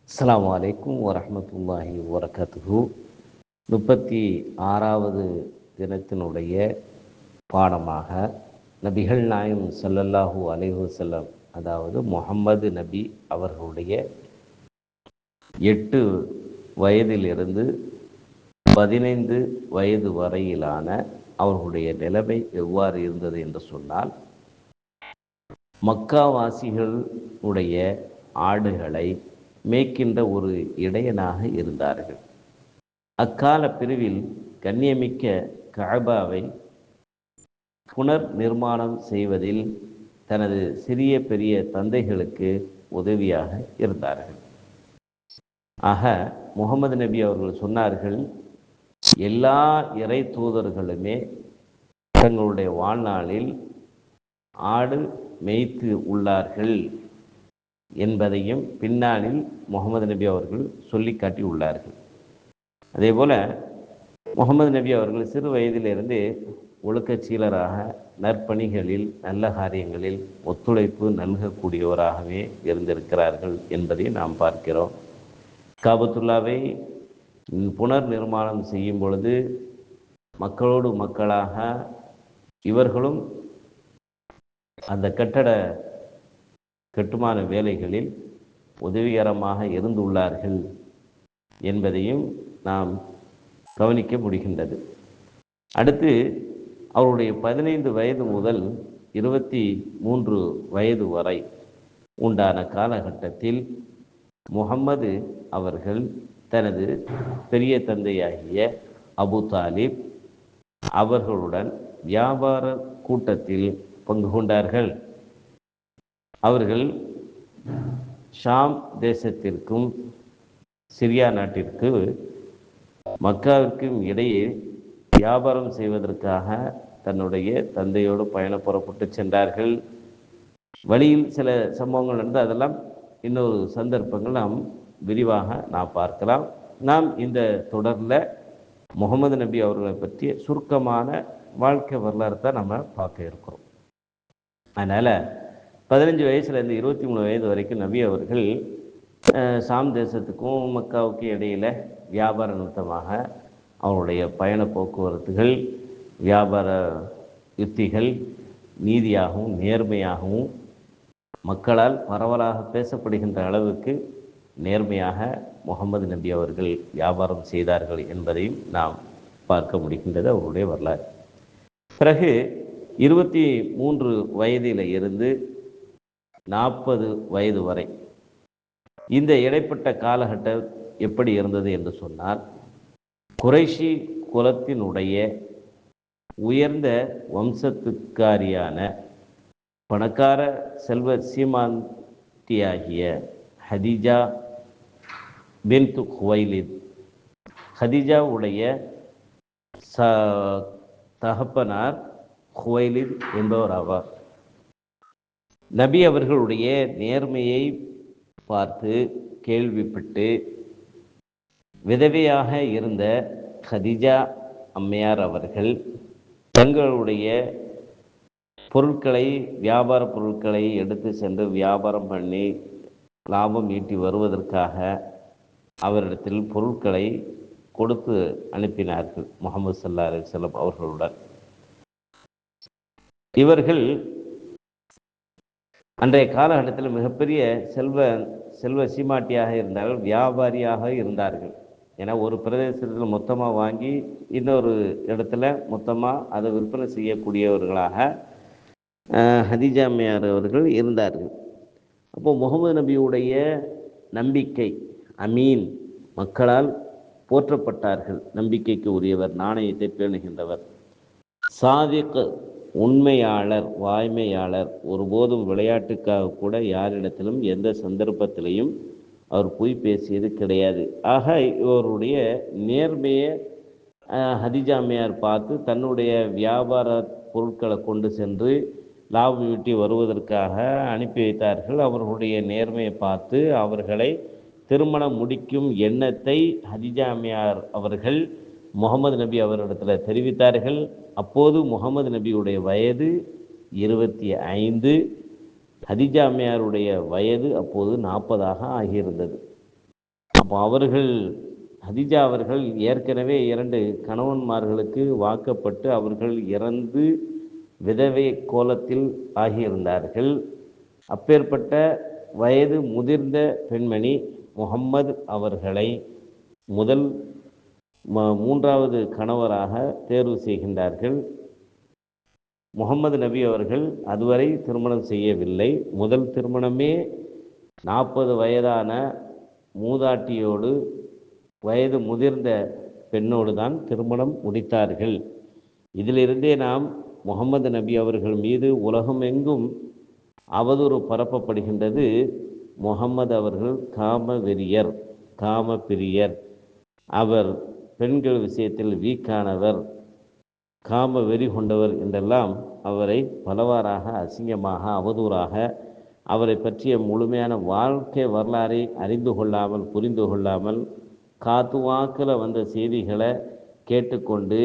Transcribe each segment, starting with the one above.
அஸ்ஸலாமு அலைக்கும் வரஹ்மத்துல்லாஹி வபரகாத்துஹு. 36வது தினத்தினுடைய பாடமாக நபிகள் நாயகம் ஸல்லல்லாஹு அலைஹி வஸல்லம், அதாவது முஹம்மது நபி அவர்களுடைய 8 வயதிலிருந்து 15 வயது வரையிலான அவர்களுடைய நிலைமை எவ்வாறு இருந்தது என்று சொன்னால், மக்காவாசிகளுடைய ஆடுகளை மேய்க்கின்ற ஒரு இடையனாக இருந்தார்கள். அக்கால பிரிவில் கண்ணியமிக்க கஅபாவை புனர் நிர்மாணம் செய்வதில் தனது சிறிய பெரிய தந்தைகளுக்கு உதவியாக இருந்தார்கள். ஆக முகமது நபி அவர்கள் சொன்னார்கள், எல்லா இறை தூதர்களுமே தங்களுடைய வாழ்நாளில் ஆடு மேய்த்து உள்ளார்கள் என்பதையும் பின்னாளில் முகமது நபி அவர்கள் சொல்லி காட்டி உள்ளார்கள். அதே போல முகமது நபி அவர்கள் சிறு வயதிலிருந்து ஒழுக்கச்சீலராக நற்பணிகளில் நல்ல காரியங்களில் ஒத்துழைப்பு நல்கக்கூடியவராகவே இருந்திருக்கிறார்கள் என்பதை நாம் பார்க்கிறோம். காபத்துல்லாவை புனர் நிர்மாணம் செய்யும் பொழுது மக்களோடு மக்களாக இவர்களும் அந்த கட்டுமான வேலைகளில் உதவிகரமாக இருந்துள்ளார்கள் என்பதையும் நாம் கவனிக்க முடிகின்றது. அடுத்து அவருடைய 15 வயது முதல் 23 வயது வரை உண்டான காலகட்டத்தில் முஹம்மது அவர்கள் தனது பெரிய தந்தையாகிய அபு தாலிப் அவர்களுடன் வியாபார கூட்டத்தில் பங்கு கொண்டார்கள். அவர்கள் ஷாம் தேசத்திற்கும் சிரியா நாட்டிற்கு மக்காவிற்கும் இடையே வியாபாரம் செய்வதற்காக தன்னுடைய தந்தையோடு பயணம் புறப்பட்டு சென்றார்கள். வழியில் சில சம்பவங்கள் நடந்து அதெல்லாம் இன்னொரு சந்தர்ப்பங்கள் நாம் விரிவாக பார்க்கலாம். நாம் இந்த தொடரில் முகமது நபி அவர்களை பற்றிய சுருக்கமான வாழ்க்கை வரலாறு தான் நம்ம பார்க்க இருக்கிறோம். அதனால் 15 வயசுலேருந்து 23 வயது வரைக்கும் நபி அவர்கள் ஷாம் தேசத்துக்கும் மக்காவுக்கும் இடையில் வியாபார நிமித்தமாக அவருடைய பயண போக்குவரத்துகள், வியாபார யுத்திகள் நீதியாகவும் நேர்மையாகவும் மக்களால் பரவலாக பேசப்படுகின்ற அளவுக்கு நேர்மையாக முகமது நபி அவர்கள் வியாபாரம் செய்தார்கள் என்பதையும் நாம் பார்க்க முடிகின்றது அவருடைய வரலாறு. பிறகு 23 வயதில் இருந்து 40 வயது வரை இந்த இடைப்பட்ட காலகட்டம் எப்படி இருந்தது என்று சொன்னால், குறைஷி குலத்தினுடைய உயர்ந்த வம்சத்துக்காரியான பணக்கார செல்வ சீமாந்தியாகிய ஹதீஜா பின்த் குவைலித், ஹதீஜாவுடைய தகப்பனார் குவைலித் என்பவர் ஆவார். நபி அவர்களுடைய நேர்மையை பார்த்து கேள்விப்பட்டு விதவையாக இருந்த ஹதீஜா அம்மையார் அவர்கள் தங்களுடைய பொருட்களை, வியாபார பொருட்களை எடுத்து சென்று வியாபாரம் பண்ணி லாபம் ஈட்டி வருவதற்காக அவரிடத்தில் பொருட்களை கொடுத்து அனுப்பினார்கள் முஹம்மது ஸல்லல்லாஹு அலைஹி வஸல்லம் அவர்களுடன். இவர்கள் அன்றைய காலகட்டத்தில் மிகப்பெரிய செல்வ சீமாட்டியாக இருந்தார்கள், வியாபாரியாக இருந்தார்கள். ஏன்னா ஒரு பிரதேசத்தில் மொத்தமாக வாங்கி இன்னொரு இடத்துல மொத்தமாக அதை விற்பனை செய்யக்கூடியவர்களாக ஹதீஜா அம்மையார் அவர்கள் இருந்தார்கள். அப்போது முகமது நபியுடைய நம்பிக்கை, அமீன், மக்களால் போற்றப்பட்டார்கள். நம்பிக்கைக்கு உரியவர், நாணயத்தை பேணுகின்றவர், சாதிக், உண்மையாளர், வாய்மையாளர், ஒருபோதும் விளையாட்டுக்காக கூட யாரிடத்திலும் எந்த சந்தர்ப்பத்திலையும் அவர் பொய் பேசியது கிடையாது. ஆக இவருடைய நேர்மையை ஹதீஜா அம்மையார் பார்த்து தன்னுடைய வியாபார பொருட்களை கொண்டு சென்று லாபம் ஈட்டி வருவதற்காக அனுப்பி வைத்தார்கள். அவர்களுடைய நேர்மையை பார்த்து அவர்களை திருமணம் முடிக்கும் எண்ணத்தை ஹதீஜா அம்மையார் அவர்கள் முகமது நபி அவரிடத்தில் தெரிவித்தார்கள். அப்போது முகமது நபியுடைய வயது 25, ஹதீஜா அம்மையாருடைய வயது அப்போது 40 ஆகியிருந்தது. அப்போ அவர்கள் ஹதிஜா அவர்கள் ஏற்கனவே 2 கணவன்மார்களுக்கு வாக்கப்பட்டு அவர்கள் இறந்து விதவை கோலத்தில் ஆகியிருந்தார்கள். அப்பேற்பட்ட வயது முதிர்ந்த பெண்மணி முகம்மது அவர்களை முதல் 3வது கணவராக தேர்வு செய்கின்றார்கள். முகம்மது நபி அவர்கள் அதுவரை திருமணம் செய்யவில்லை. முதல் திருமணமே 40 வயதான மூதாட்டியோடு வயது முதிர்ந்த பெண்ணோடு தான் திருமணம் முடித்தார்கள். இதிலிருந்தே நாம் முகம்மது நபி அவர்கள் மீது உலகம் எங்கும் அவதூறு பரப்பப்படுகின்றது. முகம்மது அவர்கள் காம பிரியர், அவர் பெண்கள் விஷயத்தில் வீக்கானவர், காம வெறி கொண்டவர் என்றெல்லாம் அவரை பலவாறாக அசிங்கமாக அவதூறாக அவரை பற்றிய முழுமையான வாழ்க்கை வரலாறை அறிந்து கொள்ளாமல் புரிந்து கொள்ளாமல் காத்துவாக்கில் வந்த செய்திகளை கேட்டுக்கொண்டு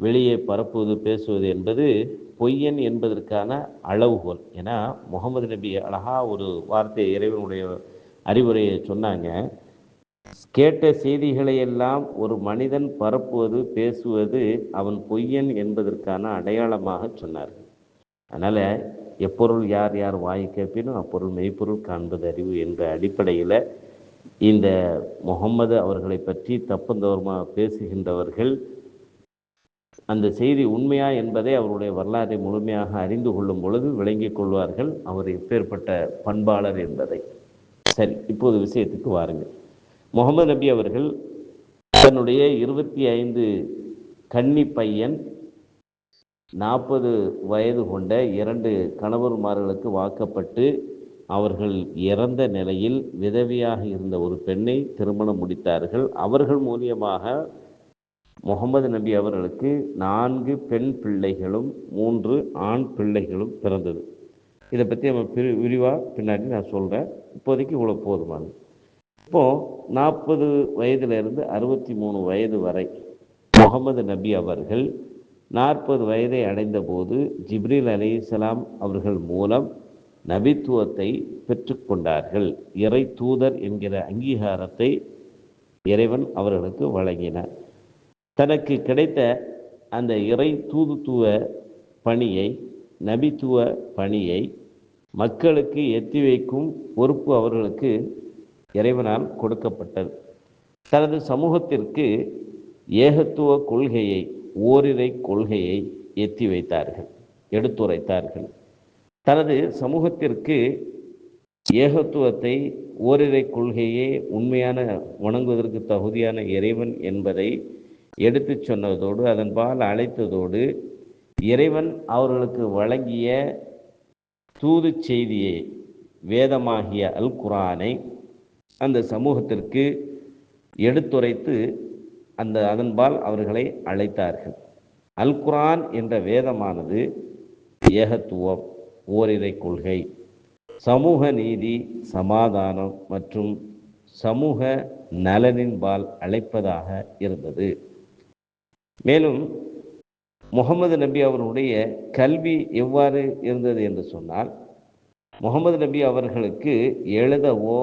வெளியே பரப்புவது பேசுவது என்பது பொய்யன் என்பதற்கான அளவுகோல். ஏன்னா முகமது நபி அழகா ஒரு வார்த்தையை இறைவனுடைய அறிவுரையை சொன்னாங்க. கேட்ட செய்திகளை எல்லாம் ஒரு மனிதன் பரப்புவது பேசுவது அவன் பொய்யன் என்பதற்கான அடையாளமாக சொன்னார். அதனால் எப்பொருள் யார் யார் வாய் கேட்பினும் அப்பொருள் மெய்ப்பொருள் காண்பது அறிவு என்ற அடிப்படையில் இந்த முகம்மது அவர்களை பற்றி தப்புந்தோறுமாக பேசுகின்றவர்கள் அந்த செய்தி உண்மையா என்பதை அவருடைய வரலாற்றை முழுமையாக அறிந்து கொள்ளும் பொழுது விளங்கிக் கொள்வார்கள் அவர் எப்பேற்பட்ட பண்பாளர் என்பதை. சரி, இப்போது விஷயத்துக்கு வாருங்கள். முகமது நபி அவர்கள் தன்னுடைய 25 கன்னி பையன் 40 வயது கொண்ட 2 கணவன்மார்களுக்கு வாக்கப்பட்டு அவர்கள் இறந்த நிலையில் விதவியாக இருந்த ஒரு பெண்ணை திருமணம் முடித்தார்கள். அவர்கள் மூலியமாக முகமது நபி அவர்களுக்கு 4 பெண் பிள்ளைகளும் 3 ஆண் பிள்ளைகளும் பிறந்தது. இதை பற்றி நம்ம விரிவாக பின்னாடி நான் சொல்கிறேன். இப்போதைக்கு இவ்வளோ போதுமானது. இப்போது 40 வயதிலிருந்து 63 வயது வரை முகமது நபி அவர்கள் 40 வயதை அடைந்த போது ஜிப்ரீல் அலைஹிஸ்ஸலாம் அவர்கள் மூலம் நபித்துவத்தை பெற்றுக்கொண்டார்கள். இறை தூதர் என்கிற அங்கீகாரத்தை இறைவன் அவர்களுக்கு வழங்கினார். தனக்கு கிடைத்த அந்த இறை தூதுத்துவ பணியை, நபித்துவ பணியை மக்களுக்கு எத்தி வைக்கும் பொறுப்பு அவர்களுக்கு இறைவனால் கொடுக்கப்பட்டது. தனது சமூகத்திற்கு ஏகத்துவ கொள்கையை, ஓரிரை கொள்கையை எத்தி வைத்தார்கள், எடுத்துரைத்தார்கள். தனது சமூகத்திற்கு ஏகத்துவத்தை, ஓரிரை கொள்கையே உண்மையான வணங்குவதற்கு தகுதியான இறைவன் என்பதை எடுத்து சொன்னதோடு அதன்பால் அழைத்ததோடு இறைவன் அவர்களுக்கு வழங்கிய தூது செய்தியை, வேதமாகிய அல் குர்ஆனை அந்த சமூகத்திற்கு எடுத்துரைத்து அதன்பால் அவர்களை அழைத்தார்கள். அல் குர்ஆன் என்ற வேதமானது ஏகத்துவம், ஓரிரை கொள்கை, சமூக நீதி, சமாதானம் மற்றும் சமூக நலனின்பால் அழைப்பதாக இருந்தது. மேலும் முகமது நபி அவர்களுடைய கல்வி எவ்வாறு இருந்தது என்று சொன்னால், முகமது நபி அவர்களுக்கு எழுதவோ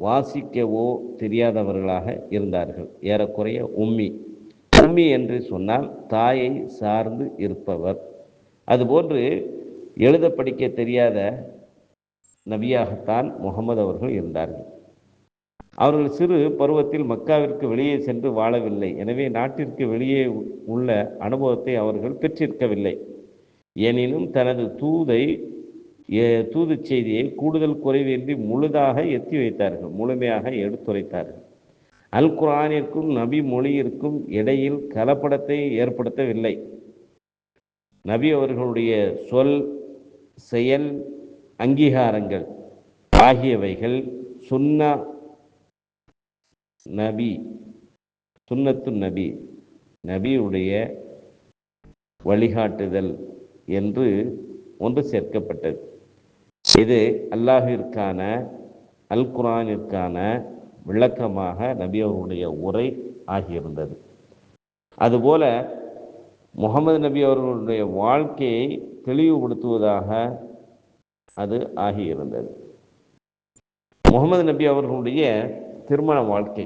வாசிக்கவோ தெரியாதவர்களாக இருந்தார்கள். ஏறக்குறைய உம்மி என்று சொன்னால் தாயை சார்ந்து இருப்பவர். அதுபோன்று எழுத படிக்க தெரியாத நபியாகத்தான் முகமது அவர்கள் இருந்தார்கள். அவர்கள் சிறு பருவத்தில் மக்காவிற்கு வெளியே சென்று வாழவில்லை. எனவே நாட்டிற்கு வெளியே உள்ள அனுபவத்தை அவர்கள் பெற்றிருக்கவில்லை. எனினும் தனது தூது செய்தியை கூடுதல் குறைவின்றி முழுதாக எத்தி வைத்தார்கள், முழுமையாக எடுத்துரைத்தார்கள். அல் குர்ஆனிற்கும் நபி மொழியிற்கும் இடையில் கலப்படத்தை ஏற்படுத்தவில்லை. நபி அவர்களுடைய சொல், செயல், அங்கீகாரங்கள் ஆகியவைகள் சுன்னத்து நபி, நபியுடைய வழிகாட்டுதல் என்று ஒன்று சேர்க்கப்பட்டது. இது அல்லாஹிற்கான, அல் குர்ஆனிற்கான விளக்கமாக நபி அவர்களுடைய உரை ஆகியிருந்தது. அதுபோல முகமது நபி அவர்களுடைய வாழ்க்கையை தெளிவுபடுத்துவதாக அது ஆகியிருந்தது. முகமது நபி அவர்களுடைய திருமண வாழ்க்கை,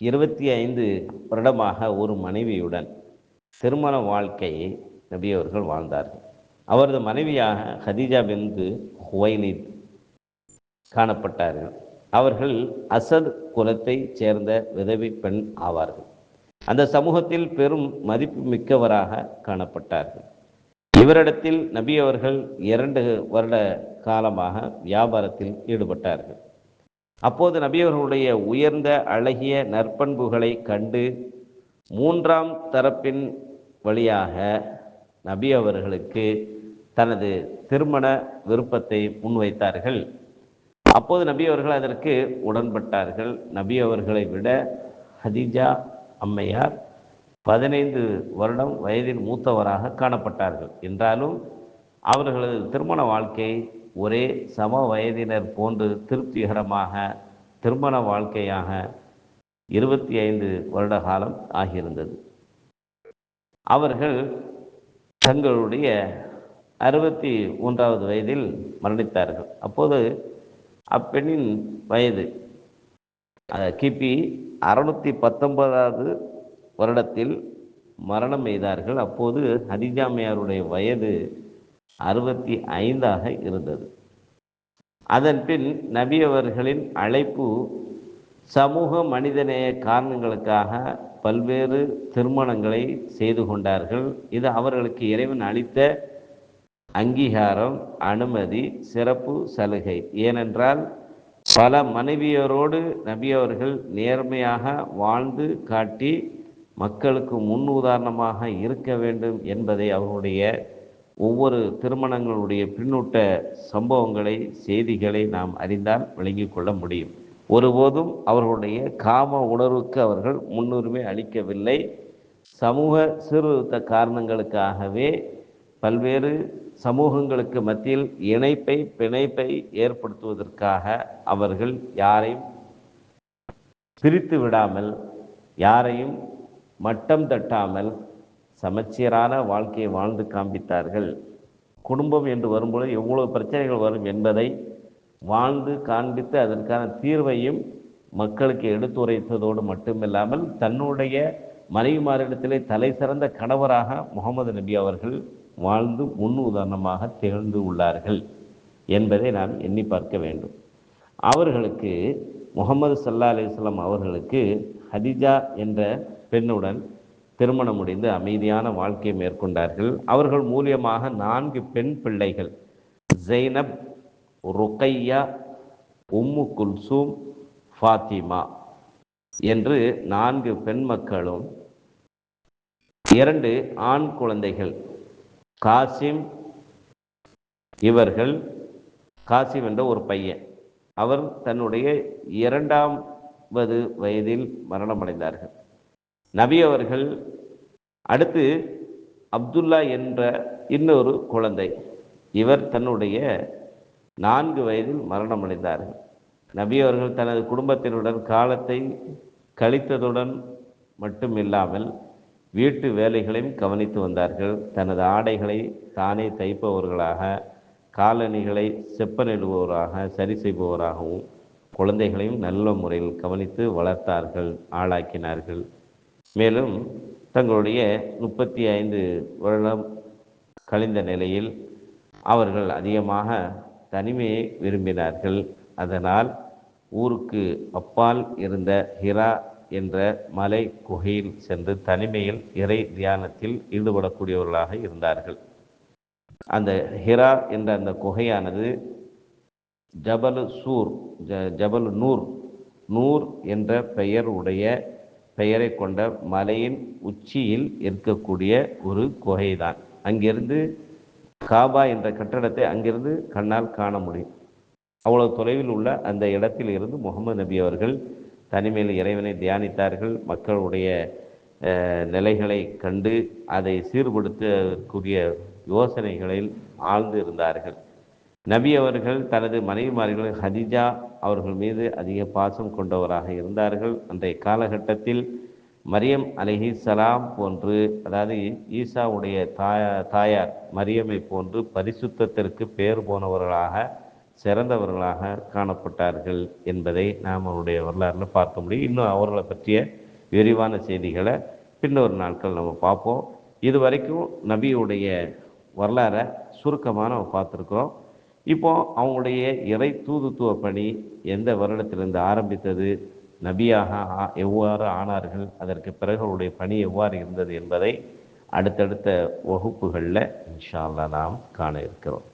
25 வருடமாக ஒரு மனைவியுடன் திருமண வாழ்க்கையை நபி அவர்கள் வாழ்ந்தார்கள். அவரது மனைவியாக ஹதீஜா பின்த் ஹுவைலித் காணப்பட்டார்கள். அவர்கள் அசத் குலத்தை சேர்ந்த விதவை பெண் ஆவார்கள். அந்த சமூகத்தில் பெரும் மதிப்பு மிக்கவராக காணப்பட்டார்கள். இவரிடத்தில் நபி அவர்கள் 2 வருட காலமாக வியாபாரத்தில் ஈடுபட்டார்கள். அப்போது நபி அவர்களுடைய உயர்ந்த அழகிய நற்பண்புகளை கண்டு 3ஆம் தரப்பின் வழியாக நபி அவர்களுக்கு தனது திருமண விருப்பத்தை முன்வைத்தார்கள். அப்போது நபி அவர்கள் அதற்கு உடன்பட்டார்கள். நபி அவர்களை விட ஹதீஜா அம்மையார் 15 வருடம் வயதில் மூத்தவராக காணப்பட்டார்கள். என்றாலும் அவர்களது திருமண வாழ்க்கை ஒரே சம வயதினர் போன்று திருப்திகரமாக திருமண வாழ்க்கையாக 25 வருட காலம் ஆகியிருந்தது. அவர்கள் தங்களுடைய 61வது வயதில் மரணித்தார்கள். அப்போது அப்பெண்ணின் வயது கிபி 619வது வருடத்தில் மரணம் எய்தார்கள். அப்போது ஹதீஜா அம்மையாருடைய வயது 65ஆக இருந்தது. அதன் பின் நபி அவர்களின் அழைப்பு சமூக மனிதநேய காரணங்களுக்காக பல்வேறு திருமணங்களை செய்து கொண்டார்கள். இது அவர்களுக்கு இறைவன் அளித்த அங்கீகாரம், அனுமதி, சிறப்பு சலுகை. ஏனென்றால் பல மனைவியரோடு நபி அவர்கள் நேர்மையாக வாழ்ந்து காட்டி மக்களுக்கு முன் உதாரணமாக இருக்க வேண்டும் என்பதை அவர்களுடைய ஒவ்வொரு திருமணங்களுடைய பின்னூட்ட சம்பவங்களை, செய்திகளை நாம் அறிந்தால் விளங்கிக் கொள்ள முடியும். ஒருபோதும் அவர்களுடைய காம உணர்வுக்கு அவர்கள் முன்னுரிமை அளிக்கவில்லை. சமூக சீர்திருத்த காரணங்களுக்காகவே பல்வேறு சமூகங்களுக்கு மத்தியில் இணைப்பை, பிணைப்பை ஏற்படுத்துவதற்காக அவர்கள் யாரையும் பிரித்து விடாமல், யாரையும் மட்டம் தட்டாமல் சமச்சீரான வாழ்க்கையை வாழ்ந்து காண்பித்தார்கள். குடும்பம் என்று வரும்போது எவ்வளவு பிரச்சனைகள் வரும் என்பதை வாழ்ந்து காண்பித்து அதற்கான தீர்வையும் மக்களுக்கு எடுத்துரைத்ததோடு மட்டுமில்லாமல் தன்னுடைய மனைவிமாரிடத்திலே தலை சிறந்த கணவராக முகமது நபி அவர்கள் வாழ்ந்து முன் உதாரணமாக திகழ்ந்து உள்ளார்கள் என்பதை நாம் எண்ணி பார்க்க வேண்டும். அவர்களுக்கு முகமது ஸல்லல்லாஹு அலைஹி வஸல்லம் அவர்களுக்கு ஹதீஜா என்ற பெண்ணுடன் திருமணம் முடிந்து அமைதியான வாழ்க்கையை மேற்கொண்டார்கள். அவர்கள் மூலியமாக 4 பெண் பிள்ளைகள், ஜைனப், ருக்கையா, உம்மு குல்சூம், ஃபாத்திமா என்று 4 பெண் மக்களும் 2 ஆண் குழந்தைகள், காசிம். இவர்கள் காசிம் என்ற ஒரு பையன், அவர் தன்னுடைய 2வது வயதில் மரணமடைந்தார்கள். நபி அவர்கள் அடுத்து அப்துல்லா என்ற இன்னொரு குழந்தை, இவர் தன்னுடைய 4 வயதில் மரணமடைந்தார்கள். நபி அவர்கள் தனது குடும்பத்தினுடன் காலத்தை கழித்ததுடன் மட்டுமில்லாமல் வீட்டு வேலைகளையும் கவனித்து வந்தார்கள். தனது ஆடைகளை தானே தைப்பவர்களாக, காலணிகளை செப்பனிடுபவராக, சரி செய்பவராகவும் குழந்தைகளையும் நல்ல முறையில் கவனித்து வளர்த்தார்கள், ஆளாக்கினார்கள். மேலும் தங்களுடைய 35 வருடம் கழிந்த நிலையில் அவர்கள் அதிகமாக தனிமையை விரும்பினார்கள். அதனால் ஊருக்கு அப்பால் இருந்த ஹிரா என்ற மலை குகையில் சென்று தனிமையில் இறை தியானத்தில் ஈடுபடக்கூடியவர்களாக இருந்தார்கள். அந்த ஹிரா என்ற அந்த குகையானது ஜபல் நூர் என்ற பெயரை கொண்ட மலையின் உச்சியில் இருக்கக்கூடிய ஒரு குகைதான். அங்கிருந்து காபா என்ற கட்டடத்தை அங்கிருந்து கண்ணால் காண முடியும். அவ்வளவு தொலைவில் உள்ள அந்த இடத்தில் இருந்து முகமது நபி அவர்கள் தனிமையில் இறைவனை தியானித்தார்கள். மக்களுடைய நிலைகளை கண்டு அதை சீர்படுத்தக்கூடிய யோசனைகளில் ஆழ்ந்து இருந்தார்கள். நபி அவர்கள் தனது மனைவிமார்கள் ஹதீஜா அவர்கள் மீது அதிக பாசம் கொண்டவராக இருந்தார்கள். அன்றைய காலகட்டத்தில் மரியம் அலைஹிஸ்ஸலாம் போன்று, அதாவது ஈசாவுடைய தாயார் மரியமை போன்று பரிசுத்தத்திற்கு பேர் போனவர்களாக சிறந்தவர்களாக காணப்பட்டார்கள் என்பதை நாம் அவருடைய வரலாறில் பார்க்க முடியும். இன்னும் அவர்களை பற்றிய விரிவான செய்திகளை பின்னொரு நாட்கள் நம்ம பார்ப்போம். இது வரைக்கும் நபியுடைய வரலாறை சுருக்கமாக நம்ம பார்த்துருக்குறோம். இப்போ அவங்களுடைய இறை தூதுத்துவ பணி எந்த வருடத்திலிருந்து ஆரம்பித்தது, நபியாக எவ்வாறு ஆனார்கள், அதற்கு பிறகு அவருடைய பணி எவ்வாறு இருந்தது என்பதை அடுத்தடுத்த வகுப்புகளில் இன்ஷா அல்லாஹ் நாம் காண இருக்கிறோம்.